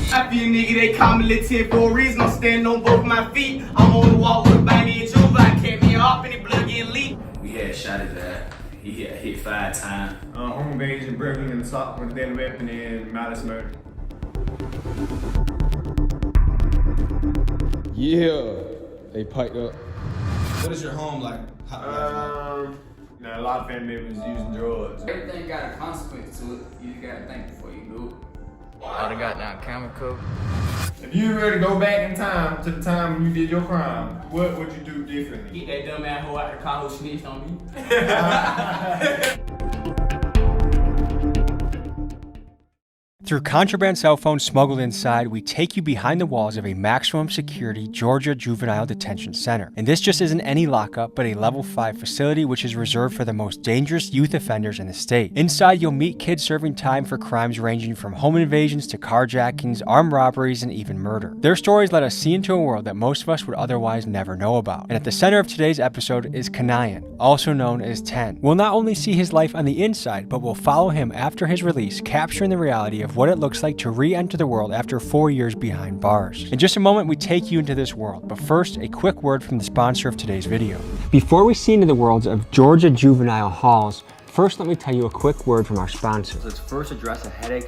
I feel nigga, they call me Lil 10 for a reason. I'm standing on both my feet. I'm on the wall with a bang in Juvenile. Kept me off and the blood getting leaked. We had shot at that. He got hit 5 times. Home invasion, burglary, and assault with a deadly weapon, and malice murder. Yeah, they piped up. What is your home like? A lot of family members using drugs. Everything got a consequence to it. You gotta think before you do it. I done got down camera cover. If you were to go back in time to the time when you did your crime, what would you do differently? Get that dumb ass hoe out the car who snitched on me. Through contraband cell phones smuggled inside, we take you behind the walls of a maximum security Georgia Juvenile Detention Center. And this just isn't any lockup, but a level 5 facility which is reserved for the most dangerous youth offenders in the state. Inside, you'll meet kids serving time for crimes ranging from home invasions to carjackings, armed robberies, and even murder. Their stories let us see into a world that most of us would otherwise never know about. And at the center of today's episode is Kanayan, also known as 10. We'll not only see his life on the inside, but we'll follow him after his release, capturing the reality of what it looks like to re-enter the world after 4 years behind bars. In just a moment, we take you into this world, but first, a quick word from the sponsor of today's video. Before we see into the worlds of Georgia juvenile halls, first let me tell you a quick word from our sponsor. Let's first address a headache.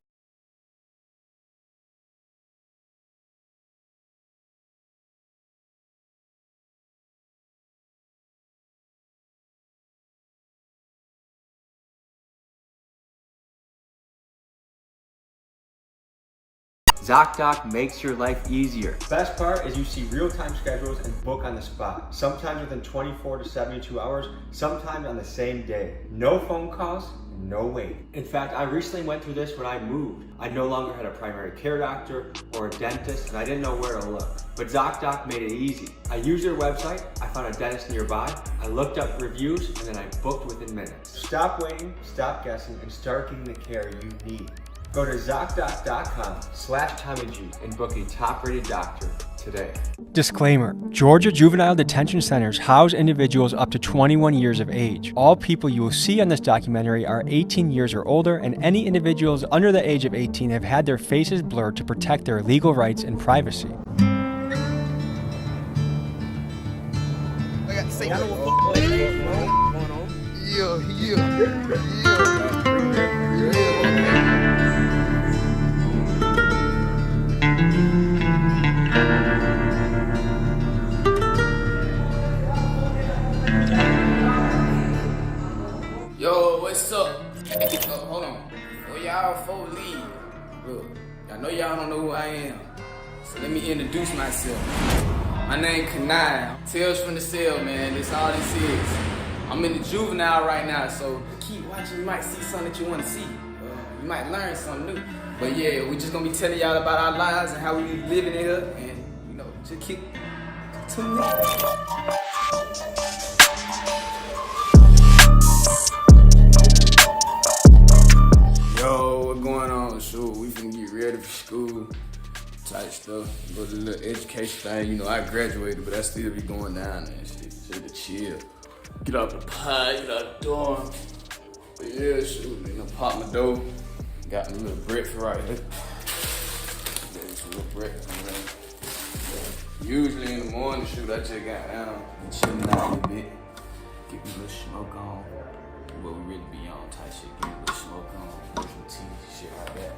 ZocDoc makes your life easier. Best part is you see real-time schedules and book on the spot, sometimes within 24 to 72 hours, sometimes on the same day. No phone calls, no wait. In fact, I recently went through this when I moved. I no longer had a primary care doctor or a dentist, and I didn't know where to look. But ZocDoc made it easy. I used their website, I found a dentist nearby, I looked up reviews, and then I booked within minutes. Stop waiting, stop guessing, and start getting the care you need. Go to ZocDoc.com/TommyG and book a top-rated doctor today. Disclaimer: Georgia Juvenile Detention Centers house individuals up to 21 years of age. All people you will see on this documentary are 18 years or older, and any individuals under the age of 18 have had their faces blurred to protect their legal rights and privacy. Yo, what's up? Oh, hold on. Before y'all leave, look, y'all know y'all don't know who I am. So let me introduce myself. My name Kanai. Tales from the cell, man. That's all this is. I'm in the juvenile right now, so keep watching. You might see something that you want to see. You might learn something new. But yeah, we just gonna be telling y'all about our lives and how we be living in here, and just keep tuning in. Yo, what going on? Shoot, we finna get ready for school. Type stuff. Go to the little education thing. I graduated, but I still be going down there and shit. Shit to chill. Get out the pie, get out the dorm. But yeah, shoot, pop my dough. Got me a little breakfast right here. There's a little breakfast. Usually in the morning, shoot, I just got down and chilling out a little bit. Get me a little smoke on. What we really be on type shit. Get me a little smoke on. Get some tea, shit like that.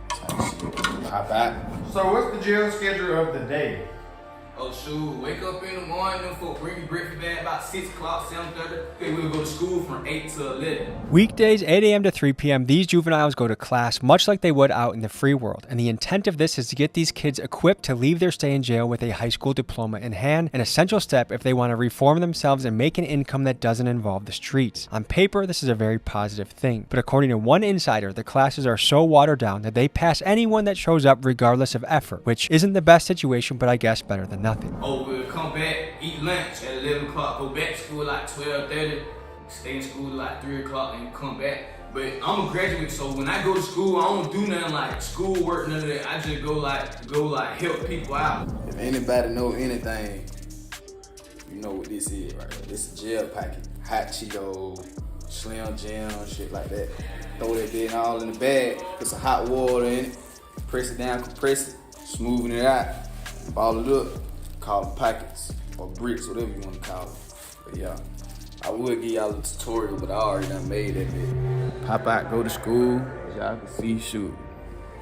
Type shit. Hop out. So what's the jail schedule of the day? Oh shoot, wake up in the morning, them folks bring me breakfast back about 6 o'clock, 7:30. Then we'll go to school from 8 to 11. Weekdays, 8 a.m. to 3 p.m., these juveniles go to class much like they would out in the free world. And the intent of this is to get these kids equipped to leave their stay in jail with a high school diploma in hand, an essential step if they want to reform themselves and make an income that doesn't involve the streets. On paper, this is a very positive thing. But according to one insider, the classes are so watered down that they pass anyone that shows up regardless of effort, which isn't the best situation, but I guess better than nothing. Oh, we'll come back, eat lunch at 11 o'clock, go back to school like 12:30, stay in school like 3 o'clock and come back. But I'm a graduate, so when I go to school, I don't do nothing like schoolwork, none of that. I just go help people out. If anybody know anything, you know what this is right here. This is a gel packet. Hot Cheetos, Slim Jim, shit like that. Throw that thing all in the bag, put some hot water in it, press it down, compress it, smoothing it out, ball it up, call them packets or bricks, whatever you want to call it. But yeah, I would give y'all a tutorial, but I already done made that bit. Pop out, go to school, as y'all can see, shoot.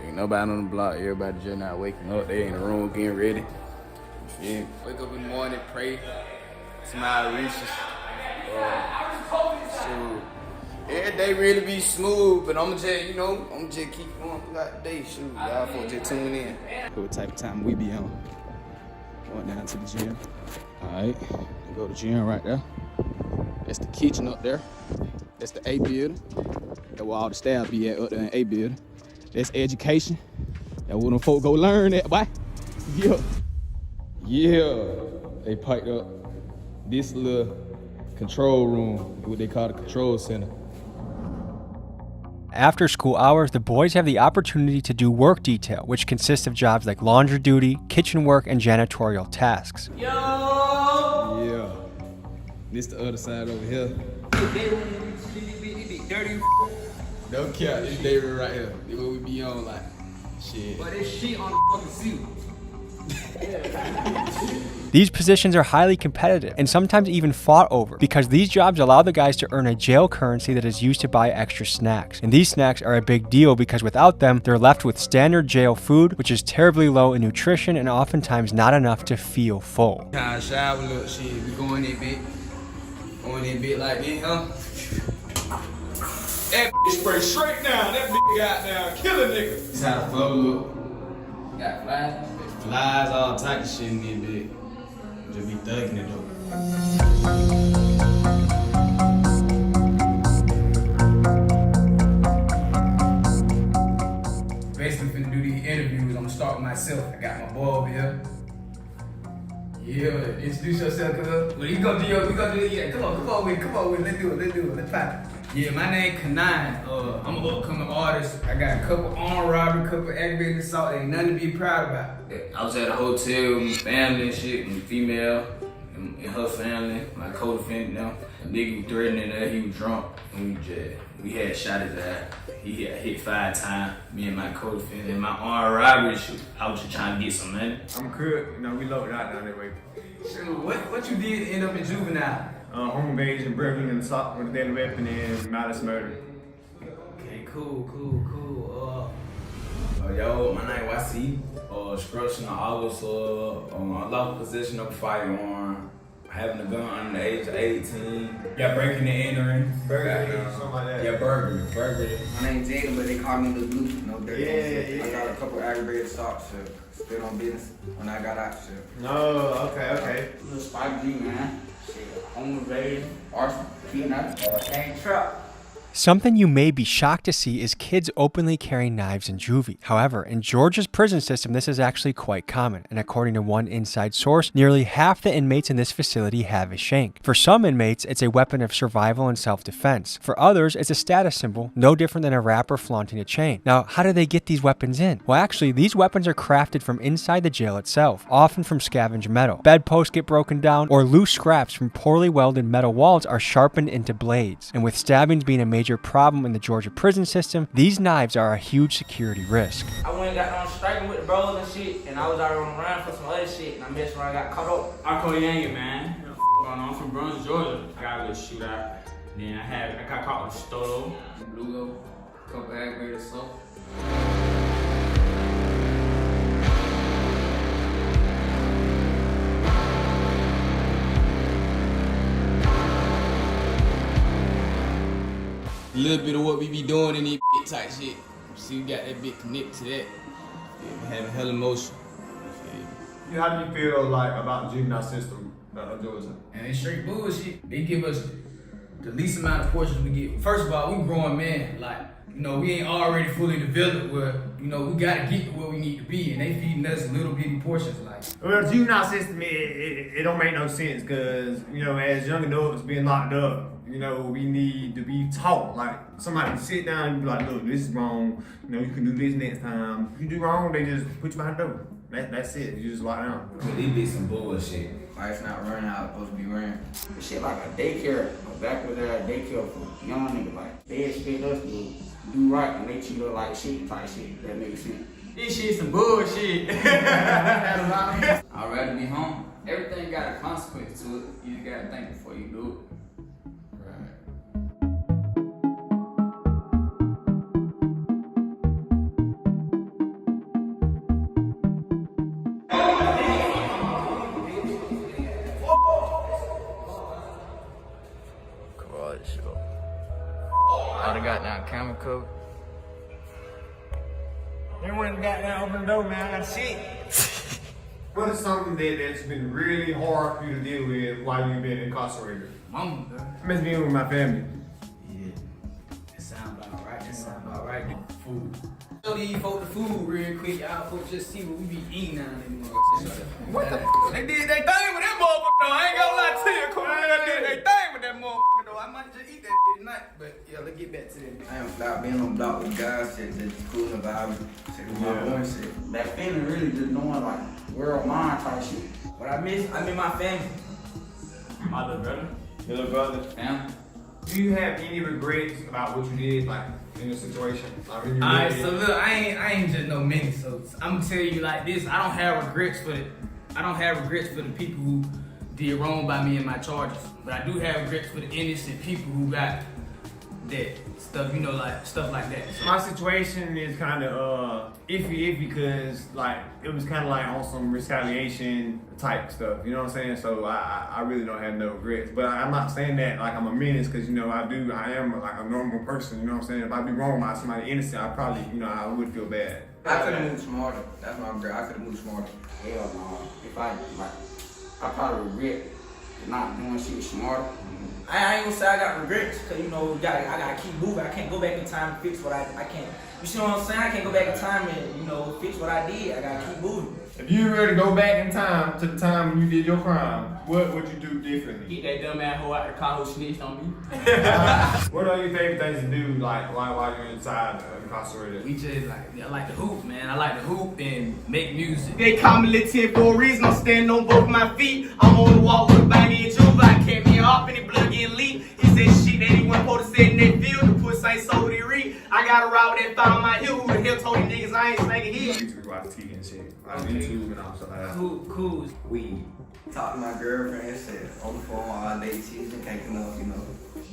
Ain't nobody on the block, everybody just not waking up. They in the room getting ready. Yeah. Wake up in the morning, pray to my reaches. Shoot. Every day really be smooth, but I'ma just keep going throughout the day. Shoot, y'all folks just tune in. What type of time we be on? Going down to the gym. Alright, go to the gym right there. That's the kitchen up there. That's the A building. That's where all the staff be at up there in A building. That's education. That's where them folk go learn at, boy. Yeah. Yeah, they piped up this little control room, what they call the control center. After school hours, the boys have the opportunity to do work detail, which consists of jobs like laundry duty, kitchen work, and janitorial tasks. Yeah, this the other side over here. No cap, this day room right here. This what we be on like. Shit. But this shit on the fucking suit. These positions are highly competitive and sometimes even fought over because these jobs allow the guys to earn a jail currency that is used to buy extra snacks. And these snacks are a big deal because without them, they're left with standard jail food, which is terribly low in nutrition and oftentimes not enough to feel full. Kind of shower, look, shit, we going in bit. Going in bit like this, huh? That spray straight down. That got down, kill a nigga. This how the flow look. Got flies. Flies, all type of shit in there, bitch. Just be thugging it though. Basically finna do these interviews. I'm gonna start with myself. I got my boy over here. Yeah, introduce yourself, cuz. Well, you gonna do we gonna do it. Yeah, come on with it. Let's do it. Let's try it. Yeah, my name Kanai. I'm an upcoming artist. I got a couple armed robbery, couple aggravated assault. Ain't nothing to be proud about. I was at a hotel with my family and shit, and female and her family, my co-defendant now. A nigga was threatening her, he was drunk, and we had shot his ass. He had hit 5 times, me and my co-defendant. And my armed robbery shoot, I was just trying to get some money. I'm good. We loaded out down that way. Shoot, what you did to end up in Juvenile? Home invasion, burglary, and assault with a deadly weapon, and malice murder. Okay, cool. Yo, my name YC. Obstruction of office, unlawful possession of a firearm, having a gun under the age of 18. Yeah, breaking and entering. Burglary, something like that. Yeah, burglary. My name's Jaden, but they call me the Blue. No dirty. Yeah. I got a couple aggravated assaults, so still on business when I got out, so. No, okay. Little Spike G, man. Shit, home invasion, arson, kidnapping, gang trap. Something you may be shocked to see is kids openly carrying knives in juvie. However, in Georgia's prison system, this is actually quite common, and according to one inside source, nearly half the inmates in this facility have a shank. For some inmates, it's a weapon of survival and self-defense. For others, it's a status symbol, no different than a rapper flaunting a chain. Now, how do they get these weapons in? Well, actually, these weapons are crafted from inside the jail itself, often from scavenged metal. Bedposts get broken down, or loose scraps from poorly welded metal walls are sharpened into blades. And with stabbings being a major problem in the Georgia prison system, these knives are a huge security risk. I went and got on striking with the bros and shit, and I was out on the run for some other shit, and I messed around, got caught up. I call Yang, man. Going on from Brunswick, Georgia. I got a little shootout. Then I got caught with Stolo. Blue, couple aggravated assault. A little bit of what we be doing in these type shit. See, we got that bit connected to that. Yeah, we having hella motion. How do you feel like about the juvenile system of Georgia? And it's straight bullshit. They give us the least amount of portions we get. First of all, we grown men. Like, we ain't already fully developed where, we gotta get to where we need to be. And they feeding us little bitty portions like. Well, the juvenile system, it don't make no sense because, as young adults being locked up, we need to be taught. Like, somebody can sit down and be like, look, this is wrong. You can do this next time. If you do wrong, they just put you behind the door. That's it. You just lock down. But these be some bullshit. Life's not running how it's supposed to be running. This shit like a daycare, backwards daycare for young niggas. Like, they expect us to do right, and they treat us like shit type shit. That makes sense. This shit some bullshit. I'd rather be home. Everything got a consequence to it. You just gotta think before you do it. I done got down camera cover. They went and got down, open the door, man. I got shit. What is something that's been really hard for you to deal with while you've been incarcerated? Mama, bro. I miss being with my family. Yeah. That sound about right. That sound about right. Food. Show these folks the food real quick. Y'all folks just see what we be eating down in What the They did they thing with that motherfucker though. I ain't gonna lie to you. Cool, they did they thing with that motherfucker though. I might just eat that bitch tonight. But yeah, let's get back to that. I am flat being on block with guys, shit, just cool and vibe. Shit, my boy shit. That feeling really just knowing like world mind type shit. What I miss my family. My little brother. Your little brother. Family. Do you have any regrets about what you did, like in the situation? Like, when you Alright, did so it? look, I ain't just no menace. So I'm gonna tell you like this. I don't have regrets for the people who did wrong by me and my charges. But I do have regrets for the innocent people who got that stuff, you know, like stuff like that. So My situation is kind of iffy because like it was kind of like on some retaliation type stuff, you know what I'm saying? So I really don't have no regrets. But I'm not saying that like I'm a menace because you know I am like a normal person, you know what I'm saying? If I do wrong by somebody innocent, I probably, you know, I would feel bad. I could have moved smarter. That's my regret. I could have moved smarter. Hell no. If I probably regret not doing shit smarter. I ain't gonna say I got regrets, cause you know I gotta keep moving. I can't go back in time and fix what I can't. You see what I'm saying? I can't go back in time and you know fix what I did. I gotta keep moving. If you were to go back in time to the time when you did your crime, what would you do differently? Get that dumb ass hoe out the car who snitched on me. What are your favorite things to do like while you're inside incarcerated? we just like, I like to hoop, man. I like to hoop and make music. They call me Lil 10 for a reason. I'm standing on both my feet. I'm on the wall with a banging Juvenile. Kept me off and the blood getting leaked. He said shit that he wasn't supposed to say in that field. The pussy ain't so they read. I got a ride with that found my heel. Who the hell told these niggas I ain't slanging I heels? used to watch TV and shit. Like YouTube and all stuff like that. Cool. We talked to my girlfriend and said on the phone all day. She's been caking up, you know.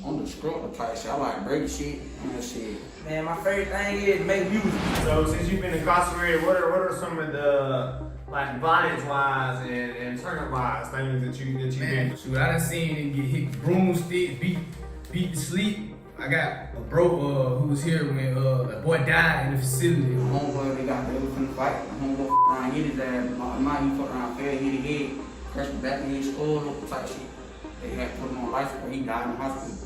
On the scroll type shit. I like break shit and that shit. Man, my favorite thing is make music. So since you've been incarcerated, what are some of the like violence wise and turn wise things that you've been? Shoot, I done seen him get hit with broomstick, beat to sleep. I got a bro who was here when a boy died in the facility. Homeboy, they got the from the fight. The homeboy around hit his ass. My he fucked around, fell, hit his head, crushed the back of his skull, type shit. They had put him on life support. He died in the hospital.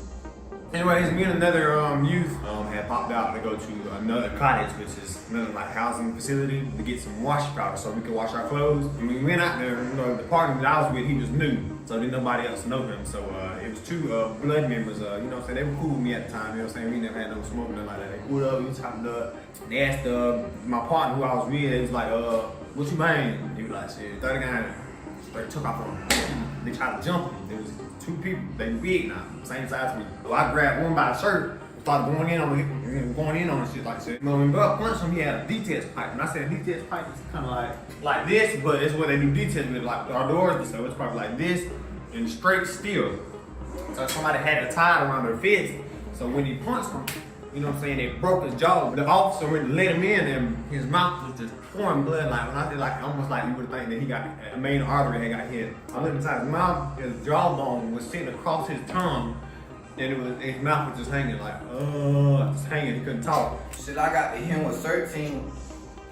Anyways, me and another youth had popped out to go to another cottage, which is another like housing facility, to get some wash powder so we could wash our clothes. And we went out there, you know, the partner that I was with, he was new, so didn't nobody else know him. So it was two blood members, you know what I'm saying, they were cool with me at the time, you know what I'm saying, we never had no smoke, nothing like that. They pulled up, we chopped up. They asked my partner who I was with, he was like, what you mean? He was like, shit, 30 guys. They took off on him. They tried to jump him. There was two people, they big now, same size as me. So I grabbed one by the shirt, started going in on him, shit like that. When we punched him, he had a detach pipe. And I said detach pipe is kind of like this, but it's what they do detach with, like our doors, so it's probably like this and straight steel. So somebody had a tie around their fist. So when he punched him, you know what I'm saying, they broke his jaw. The officer went to let him in and his mouth was just pouring blood. Like when I did, like almost like you would think that he got a main artery had got hit. I looked inside his mouth, his jawbone was sitting across his tongue, and his mouth was just hanging just hanging. He couldn't talk. Shit, I got to him was 13.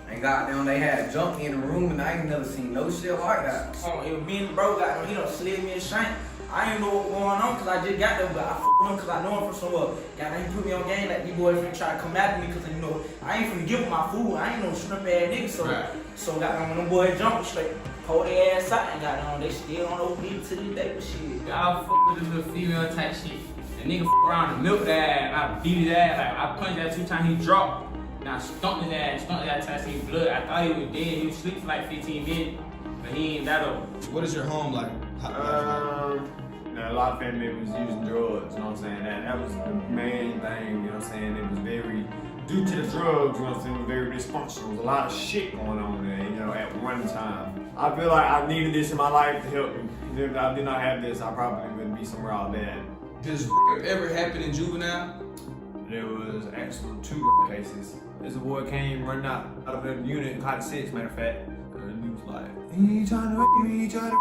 And goddamn, they had jumped in the room and I ain't never seen no shit like that. It was me and the bro got him. He done slid me in shank. I ain't know what going on because I just got there, but I fucked him because I know him from somewhere. Goddamn, he put me on game like these boys finna try to come after me because, you know, I ain't finna give him my food. I ain't no shrimp ass nigga, so goddamn, when them boys jumped, straight pulled their ass out and goddamn, they still on OD to this day, but shit. Y'all fuck with this little female type shit. The nigga fuck around and milk that ass, and I beat his ass. Like, I punched that 2 times, he dropped. And I stumped his ass till I seen blood. I thought he was dead. He was asleep for like 15 minutes, but he ain't that old. What is your home like? A lot of family members using drugs, you know what I'm saying? That was the main thing, you know what I'm saying? It was very due to the drugs, you know what I'm saying, was very dysfunctional. There was a lot of shit going on there, you know, at one time. I feel like I needed this in my life to help me. If I did not have this, I probably would be somewhere out bad. Does ever happen in Juvenile? There was actually 2 cases. This boy came running out of the unit in Cotton 6, matter of fact. And he was like, he trying to rape me, he trying to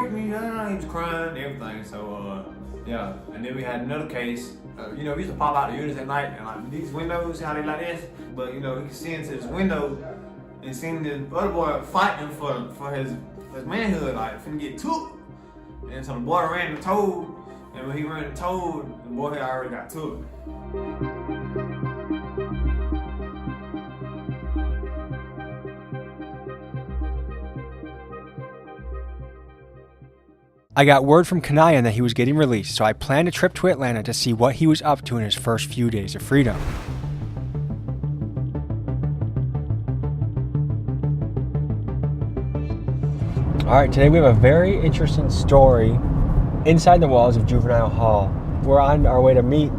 rape me, he was crying and everything. So, yeah. And then we had another case. You know, we used to pop out the units at night and like these windows, how they like this. But you know, we could see into this window and seen the other boy fighting for his manhood, like finna get took. And so the boy ran and told, and when he ran and told, the boy had already got took. I got word from Kanayan that he was getting released, so I planned a trip to Atlanta to see what he was up to in his first few days of freedom. Alright, today we have a very interesting story inside the walls of Juvenile Hall. We're on our way to meet,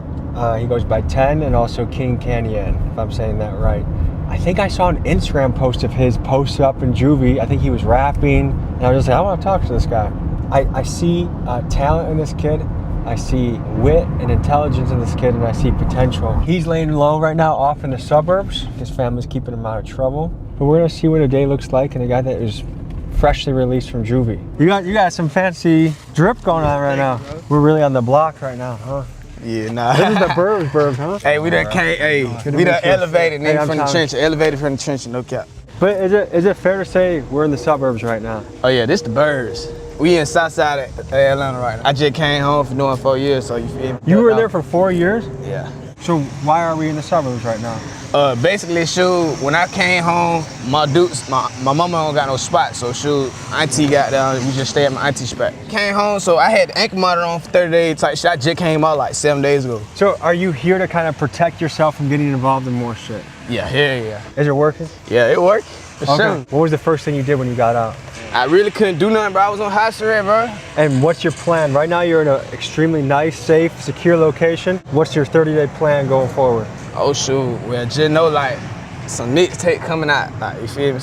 he goes by 10 and also King Canyon, if I'm saying that right. I think I saw an Instagram post of his posted up in Juvie. I think he was rapping, and I was just like, I want to talk to this guy. I see talent in this kid. I see wit and intelligence in this kid, and I see potential. He's laying low right now off in the suburbs. His family's keeping him out of trouble. But we're gonna see what a day looks like in a guy that is freshly released from juvie. You got some fancy drip going on right now. We're really on the block right now, huh? Yeah, nah. This is the burbs, huh? Hey, we done came, hey, we done elevated, nigga, from the trench, elevated from the trench, no cap. But is it fair to say we're in the suburbs right now? Oh yeah, this the birds. We in south side of Atlanta right now. I just came home for doing 4 years, so you feel me? You were there for 4 years? Yeah. So why are we in the suburbs right now? Basically, shoot, when I came home, my mama don't got no spot, so shoot, auntie got down, we just stay at my auntie's spot. Came home, so I had the ankle monitor on for 30 days type shit. I just came out like 7 days ago. So are you here to kind of protect yourself from getting involved in more shit? Yeah, hell yeah. Is it working? Yeah, it worked. For sure. What was the first thing you did when you got out? I really couldn't do nothing, bro. I was on house arrest, bro. And what's your plan? Right now you're in an extremely nice, safe, secure location. What's your 30-day plan going forward? Oh shoot, well just know like some mixtape coming out, like you feel me?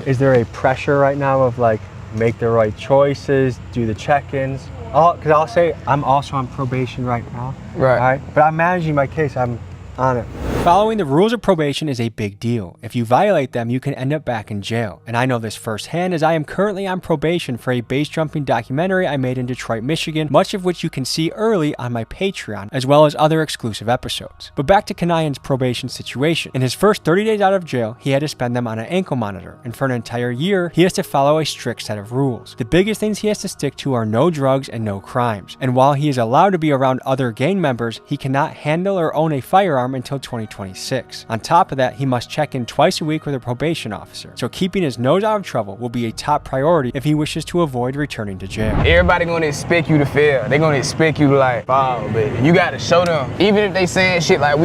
Is there a pressure right now of like make the right choices, do the check-ins? Because I'll say I'm also on probation right now. Right. All right. But I'm managing my case. I'm on it. Following the rules of probation is a big deal. If you violate them, you can end up back in jail. And I know this firsthand as I am currently on probation for a base jumping documentary I made in Detroit, Michigan, much of which you can see early on my Patreon, as well as other exclusive episodes. But back to Kanayan's probation situation. In his first 30 days out of jail, he had to spend them on an ankle monitor, and for an entire year, he has to follow a strict set of rules. The biggest things he has to stick to are no drugs and no crimes. And while he is allowed to be around other gang members, he cannot handle or own a firearm until 2026. On top of that, he must check in twice a week with a probation officer. So keeping his nose out of trouble will be a top priority if he wishes to avoid returning to jail. Everybody gonna expect you to fail. They gonna expect you to like fall, but you gotta show them. Even if they saying shit like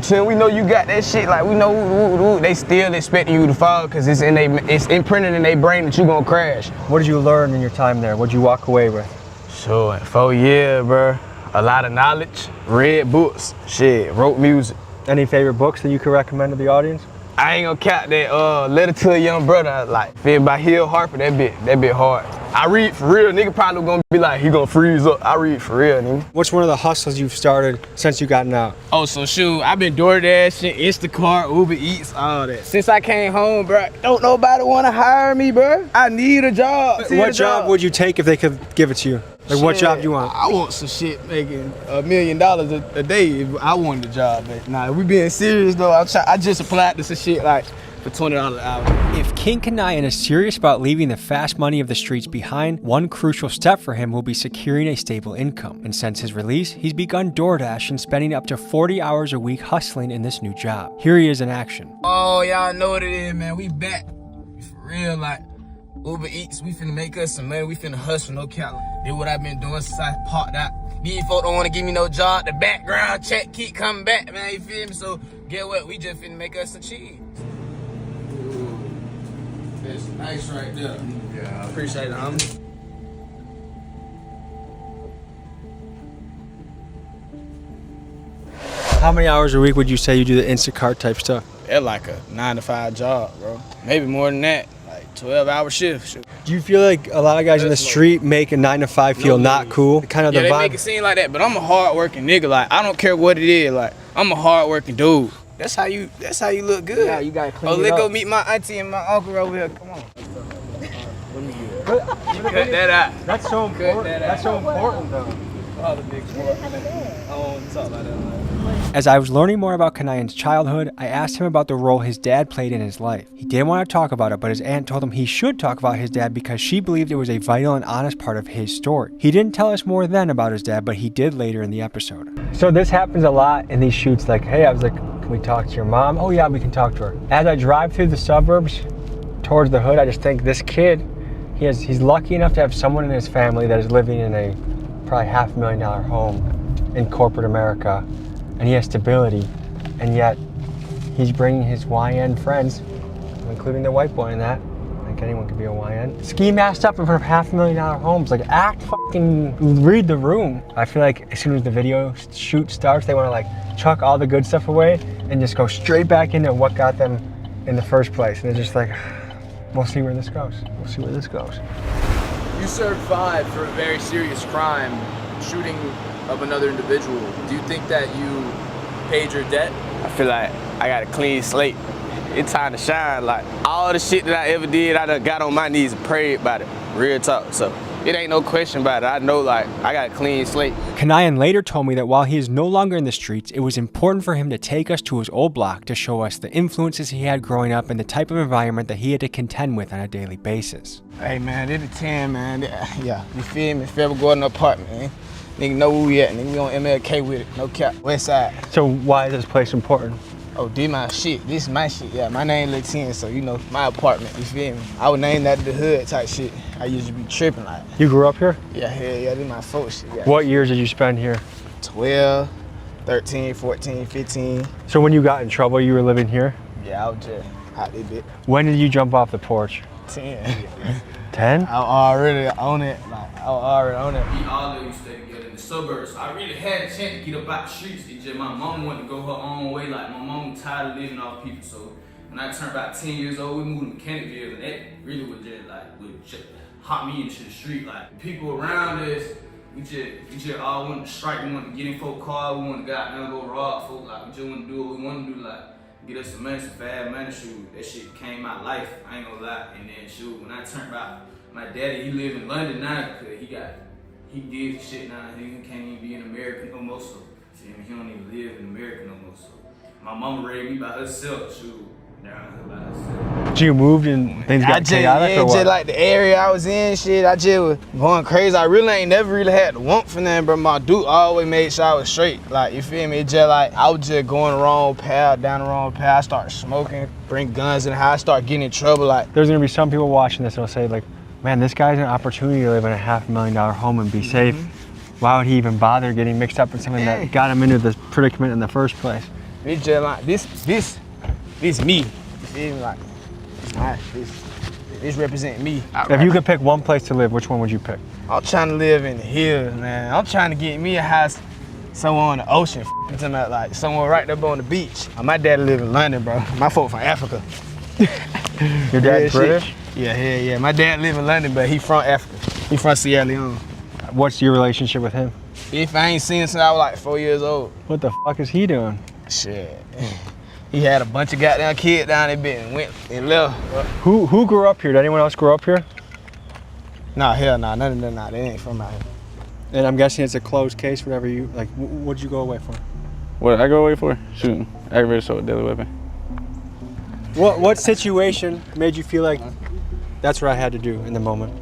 Tim, we know you got that shit, like we know, they still expecting you to fall because it's imprinted in their brain that you gonna crash. What did you learn in your time there? What did you walk away with? So in 4 years, bro, a lot of knowledge, read books, shit, wrote music. Any favorite books that you could recommend to the audience? I ain't gonna count that Letter to a Young Brother, like, feel by Hill Harper, that bit hard. I read for real, nigga probably gonna be like, he gonna freeze up. I read for real, nigga. What's one of the hustles you've started since you gotten out? Oh, so shoot, I've been DoorDashing, Instacart, Uber Eats, all that. Since I came home, bro, don't nobody wanna hire me, bro. I need a job. What job would you take if they could give it to you? Like, shit, what job do you want? I want some shit making $1 million a day if I wanted a job. But nah, we being serious though. I just applied to some shit like for $20 an hour. If King Kanayan is serious about leaving the fast money of the streets behind, one crucial step for him will be securing a stable income. And since his release, he's begun DoorDash and spending up to 40 hours a week hustling in this new job. Here he is in action. Oh, y'all know what it is, man. We back. For real, like. Uber Eats, we finna make us some money, we finna hustle, no cap. This what I've been doing since I parked out. These folks don't wanna give me no job, the background check keep coming back, man, you feel me? So, get what, we just finna make us some cheese. Ooh, that's nice right there. Yeah, I appreciate it, homie. How many hours a week would you say you do the Instacart type stuff? It's like a 9-to-5 job, bro. Maybe more than that, like 12-hour shift. Do you feel like a lot of guys in the street make a 9-to-5 feel not cool? Kind of Yeah, the they vibe. make it seem like that, but I'm a hard-working nigga. Like, I don't care what it is. Like, I'm a hard-working dude. That's how you look good. Yeah, you gotta clean Oh, it let's up. go meet my auntie and my uncle over here. Come on. Cut that out. That's so important. That's so important, though. All the big sport. I don't want to talk like that. As I was learning more about Kanayan's childhood, I asked him about the role his dad played in his life. He didn't want to talk about it, but his aunt told him he should talk about his dad because she believed it was a vital and honest part of his story. He didn't tell us more then about his dad, but he did later in the episode. So this happens a lot in these shoots, like, hey, I was like, can we talk to your mom? Oh yeah, we can talk to her. As I drive through the suburbs towards the hood, I just think this kid, he's lucky enough to have someone in his family that is living in a probably $500,000 home in corporate America, and he has stability, and yet he's bringing his YN friends, including the white boy in that. I think anyone could be a YN. Ski masked up in front of $500,000 homes. Like, read the room. I feel like as soon as the video shoot starts, they want to like chuck all the good stuff away and just go straight back into what got them in the first place. And they're just like, we'll see where this goes. We'll see where this goes. You served 5 for a very serious crime, shooting of another individual. Do you think that you paid your debt? I feel like I got a clean slate. It's time to shine. Like, all the shit that I ever did, I done got on my knees and prayed about it. Real talk. So it ain't no question about it. I know, like, I got a clean slate. Kanayan later told me that while he is no longer in the streets, it was important for him to take us to his old block to show us the influences he had growing up and the type of environment that he had to contend with on a daily basis. Hey, man, it's a 10, man. Yeah, you feel me? If you ever go in an apartment, man, nigga know who we at. Nigga, we on MLK with it. No cap. West side. So why is this place important? Oh, this my shit. This is my shit. Yeah, my name Lil 10, so you know, my apartment. You feel me? I would name that the hood type shit. I used to be tripping like. You grew up here? Yeah, hell yeah, this my folks shit. Yeah. What years did you spend here? 12, 13, 14, 15. So when you got in trouble, you were living here? Yeah, I was just out there bit. When did you jump off the porch? 10. 10? I already on it. Like, I already on it. We all live, we stay together in the suburbs. I really had a chance to get up out the streets. It's just my mom wanted to go her own way. Like, my mom was tired of living off people. So when I turned about 10 years old, we moved to Kennedyville, and that really was just like, would just hop me into the street. Like, the people around us, we just all wanted to strike. We wanted to get in folk car. We wanted to go out there and go rob folk. Like, we just wanted to do what we wanted to do. Like, get us some money, some fast money. Shoot, that shit became my life. I ain't gonna lie. And then shoot, when I turned about, my daddy, he live in London now because he did shit now. He can't even be in America no more. So he don't even live in America no more. So my mama raised me by herself. Shoot, down here by herself. So you moved and things got chaotic, yeah, or what? just like the area I was in, shit, I just was going crazy. I really ain't never really had to want for nothing, but my dude always made sure I was straight. Like, you feel me? It just like, I was just going the wrong path, down the wrong path. I started smoking, bring guns in the house, I started getting in trouble. Like, there's gonna be some people watching this that'll say like, man, this guy's an opportunity to live in a $500,000 home and be safe. Why would he even bother getting mixed up in something that got him into this predicament in the first place? It's just like, this me. You feel me? Like, this represent me. If you could pick one place to live, which one would you pick? I'm trying to live in the hills, man. I'm trying to get me a house somewhere on the ocean. I'm talking about like somewhere right there on the beach. My dad live in London, bro. My folk from Africa. Your dad's British? Yeah. My dad live in London, but he from Africa. He from Sierra Leone. What's your relationship with him? If I ain't seen him since I was like 4 years old. What the fuck is he doing? Shit. He had a bunch of goddamn kids down there bit and went and left. Who grew up here? Did anyone else grow up here? Nah, hell nah, none of them, nah, they ain't from out here. And I'm guessing it's a closed case, whatever you, like, what'd you go away for? What did I go away for? Shooting. Aggravated assault with deadly weapon. What situation made you feel like that's what I had to do in the moment?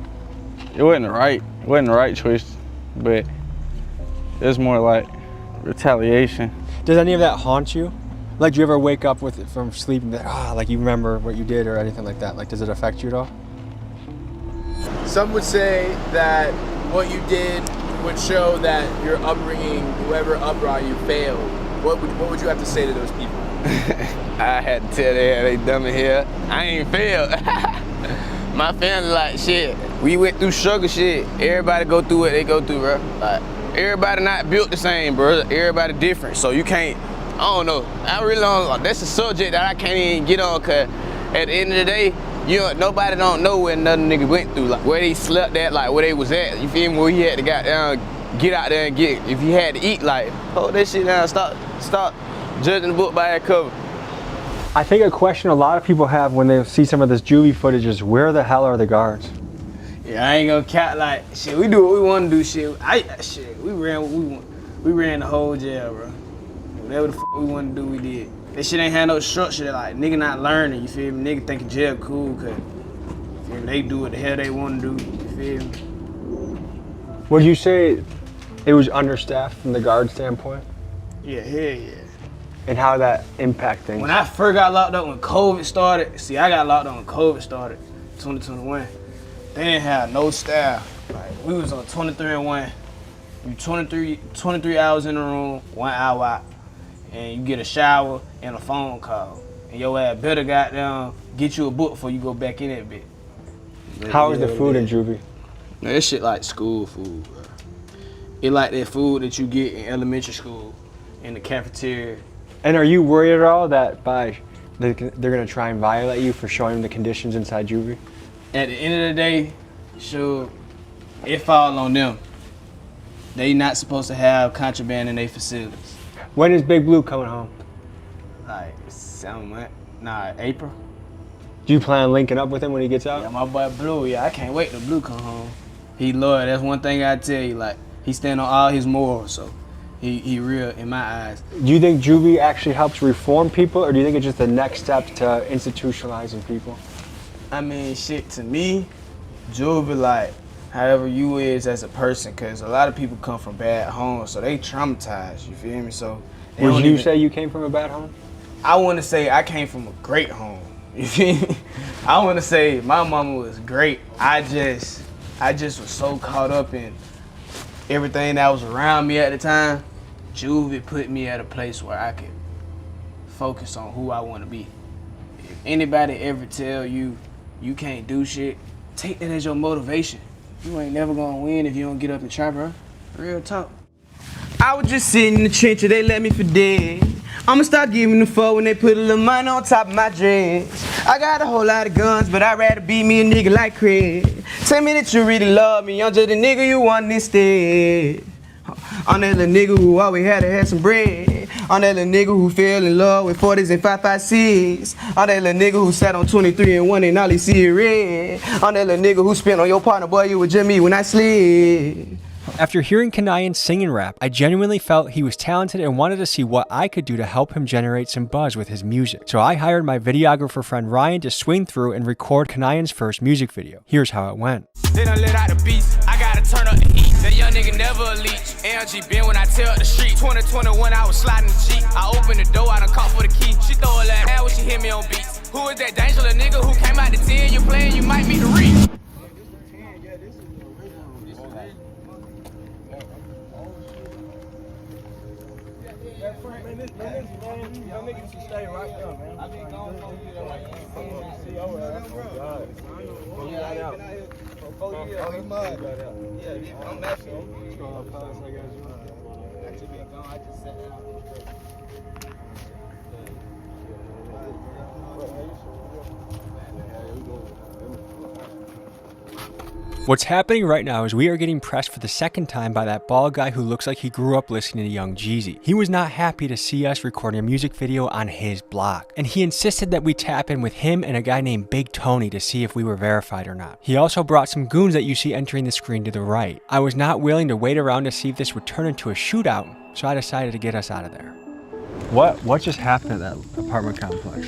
It wasn't the right choice, but it was more like retaliation. Does any of that haunt you? Like, do you ever wake up with it from sleep and be like, like you remember what you did or anything like that? Like, does it affect you at all? Some would say that what you did would show that your upbringing, whoever upbrought you, failed. What would you have to say to those people? I had to tell them they dumb in here. I ain't failed. My family like shit. We went through struggle shit. Everybody go through what they go through, bro. Like, everybody not built the same, bro. Everybody different. So you can't I don't know. I really don't. That's a subject that I can't even get on, cause at the end of the day, nobody don't know where another nigga went through, like where they slept at, like where they was at. You feel me? Where he had to get out there and get. If he had to eat, like hold that shit down. Stop judging the book by that cover. I think a question a lot of people have when they see some of this juvie footage is, where the hell are the guards? Yeah, I ain't gonna count like shit. We do what we want to do. Shit, we ran what we want. We ran the whole jail, bro. Whatever the fuck we want to do, we did. That shit ain't had no structure. Like nigga not learning. You feel me? Nigga thinking jail cool, cause you feel me? They do what the hell they want to do. You feel me? Would you say it was understaffed from the guard standpoint? Yeah, hell yeah. And how that impact things? When I first got locked up when COVID started, see, I got locked up when COVID started, 2021. They didn't have no staff. Like, we was on 23-1. You 23 hours in the room, 1 hour out. And you get a shower and a phone call. And your ass better goddamn get you a book before you go back in that bitch. How is the food in juvie? Man, that shit like school food, bro. It like that food that you get in elementary school, in the cafeteria. And are you worried at all that they're gonna try and violate you for showing them the conditions inside juvie? At the end of the day, sure, it fall on them. They not supposed to have contraband in their facilities. When is Big Blue coming home? Like April. Do you plan on linking up with him when he gets out? Yeah, my boy Blue, yeah, I can't wait till Blue come home. He loyal, that's one thing I tell you, like, he stand on all his morals, so he real in my eyes. Do you think juvie actually helps reform people, or do you think it's just the next step to institutionalizing people? I mean, shit, to me, juvie like however you is as a person, cause a lot of people come from bad homes, so they traumatized, you feel me? So would you say you came from a bad home? I wanna say I came from a great home, you feel me? I wanna say my mama was great. I just was so caught up in everything that was around me at the time. Juvie put me at a place where I could focus on who I wanna be. If anybody ever tell you you can't do shit, take that as your motivation. You ain't never gonna win if you don't get up and try, bro. Real talk. I was just sitting in the trenches, they let me for dead. I'ma start giving the fuck when they put a little money on top of my dress. I got a whole lot of guns, but I'd rather beat me a nigga like Craig. Tell me that you really love me, I'm just a nigga you want instead. I'm that little nigga who always had to have some bread. I'm that little nigga who fell in love with 40s and 5.56. I'm that little nigga who sat on 23-1 and all he see is red. I'm that little nigga who spent on your partner, boy, you was just me when I slid. After hearing Kanayan sing and rap, I genuinely felt he was talented and wanted to see what I could do to help him generate some buzz with his music. So I hired my videographer friend Ryan to swing through and record Kanayan's first music video. Here's how it went. They done let out the beast, I gotta turn up the heat. That young nigga never a leech. ALG been when I tell the street. 2021 I was sliding the Jeep. I opened the door, I done caught for the key. She throw a lap out when she hit me on beats. Who is that dangerous nigga who came out the 10? You playing, you might meet the reach. What's happening right now is we are getting pressed for the second time by that bald guy who looks like he grew up listening to Young Jeezy. He was not happy to see us recording a music video on his block, and he insisted that we tap in with him and a guy named Big Tony to see if we were verified or not. He also brought some goons that you see entering the screen to the right. I was not willing to wait around to see if this would turn into a shootout, so I decided to get us out of there. What just happened at that apartment complex?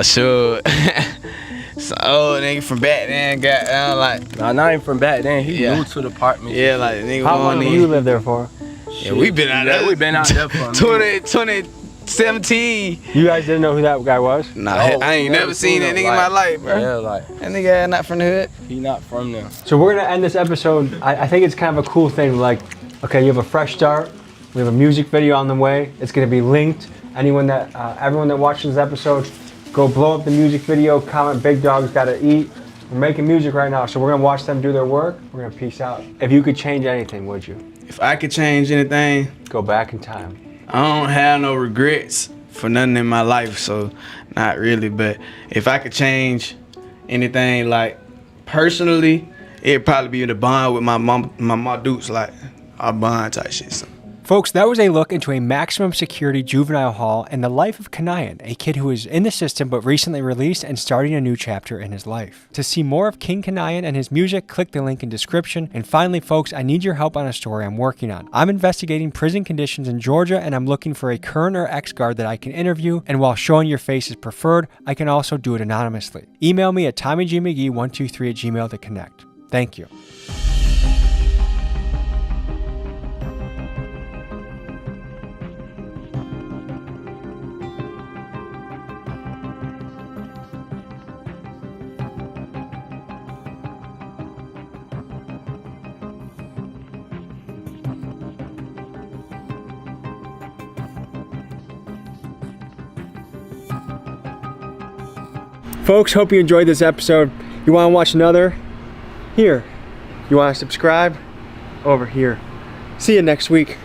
So old nigga from back then got down like. Nah, not even from back then. He new to the apartment. Yeah, like nigga. How long have you lived there for? Yeah, we been out there. We been out there for 2017. You guys didn't know who that guy was? Nah, I ain't never seen that nigga in my life, bro. Yeah, like that nigga not from the hood. He not from there. So we're gonna end this episode. I think it's kind of a cool thing. Like, okay, you have a fresh start. We have a music video on the way. It's gonna be linked. Everyone that watches this episode, go blow up the music video, comment Big Dog's Gotta Eat. We're making music right now, so we're gonna watch them do their work. We're gonna peace out. If you could change anything, would you? If I could change anything, go back in time. I don't have no regrets for nothing in my life, so not really. But if I could change anything, like personally, it'd probably be the bond with my dudes, like our bond type shit. So. Folks, that was a look into a maximum security juvenile hall and the life of Kanayan, a kid who is in the system but recently released and starting a new chapter in his life. To see more of King Kanayan and his music, click the link in description. And finally, folks, I need your help on a story I'm working on. I'm investigating prison conditions in Georgia, and I'm looking for a current or ex-guard that I can interview, and while showing your face is preferred, I can also do it anonymously. Email me at TommyGMcGee123@gmail.com to connect. Thank you. Folks, hope you enjoyed this episode. You want to watch another? Here. You want to subscribe? Over here. See you next week.